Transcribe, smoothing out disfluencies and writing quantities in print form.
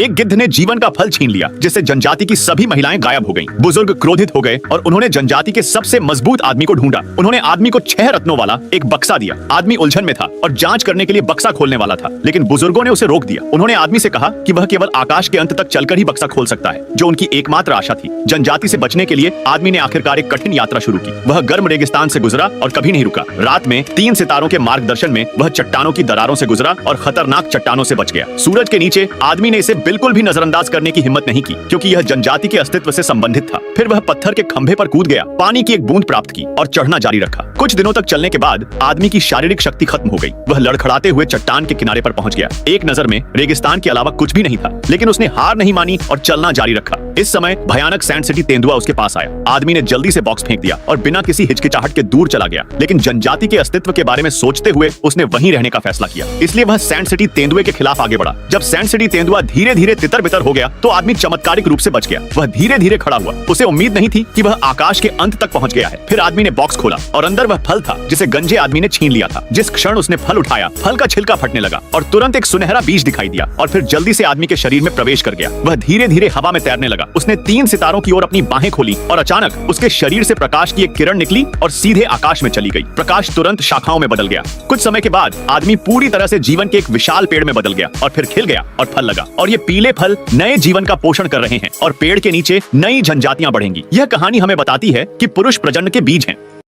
एक गिद्ध ने जीवन का फल छीन लिया, जिससे जनजाति की सभी महिलाएं गायब हो गईं। बुजुर्ग क्रोधित हो गए और उन्होंने जनजाति के सबसे मजबूत आदमी को ढूंढा। उन्होंने आदमी को 6 रत्नों वाला एक बक्सा दिया। आदमी उलझन में था और जांच करने के लिए बक्सा खोलने वाला था, लेकिन बुजुर्गों ने उसे रोक दिया। उन्होंने आदमी से कहा कि वह केवल आकाश के अंत तक चलकर ही बक्सा खोल सकता है, जो उनकी एकमात्र आशा थी। जनजाति से बचने के लिए आदमी ने आखिरकार एक कठिन यात्रा शुरू की। वह गर्म रेगिस्तान से गुजरा और कभी नहीं रुका। रात में 3 सितारों के मार्गदर्शन में वह चट्टानों की दरारों से गुजरा और खतरनाक चट्टानों से बच गया। सूरज के नीचे आदमी ने इसे बिल्कुल भी नजरअंदाज करने की हिम्मत नहीं की, क्योंकि यह जनजाति के अस्तित्व से संबंधित था। फिर वह पत्थर के खंभे पर कूद गया, पानी की एक बूंद प्राप्त की और चढ़ना जारी रखा। कुछ दिनों तक चलने के बाद आदमी की शारीरिक शक्ति खत्म हो गई। वह लड़खड़ाते हुए चट्टान के किनारे पर पहुंच गया। एक नजर में रेगिस्तान के अलावा कुछ भी नहीं था, लेकिन उसने हार नहीं मानी और चलना जारी रखा। इस समय भयानक सैंड सिटी तेंदुआ उसके पास आया। आदमी ने जल्दी से बॉक्स फेंक दिया और बिना किसी हिचकिचाहट के दूर चला गया, लेकिन जनजाति के अस्तित्व के बारे में सोचते हुए उसने वहीं रहने का फैसला किया। इसलिए वह सैंड सिटी तेंदुए के खिलाफ आगे बढ़ा। जब सैंड सिटी तेंदुआ धीरे धीरे तितर बितर हो गया तो आदमी चमत्कारिक रूप से बच गया। वह धीरे धीरे खड़ा हुआ। उसे उम्मीद नहीं थी कि वह आकाश के अंत तक पहुंच गया है। फिर आदमी ने बॉक्स खोला और अंदर वह फल था जिसे गंजे आदमी ने छीन लिया था। जिस क्षण उसने फल उठाया, फल का छिलका फटने लगा और तुरंत एक सुनहरा बीज दिखाई दिया और फिर जल्दी से आदमी के शरीर में प्रवेश कर गया। वह धीरे धीरे हवा में तैरने लगा। उसने 3 सितारों की ओर अपनी बाहें खोली और अचानक उसके शरीर से प्रकाश की एक किरण निकली और सीधे आकाश में चली गई। प्रकाश तुरंत शाखाओं में बदल गया। कुछ समय के बाद आदमी पूरी तरह से जीवन के एक विशाल पेड़ में बदल गया और फिर खिल गया और फल लगा। और ये पीले फल नए जीवन का पोषण कर रहे हैं और पेड़ के नीचे नई जनजातियां बढ़ेंगी। यह कहानी हमें बताती है कि पुरुष प्रजनन के बीज हैं।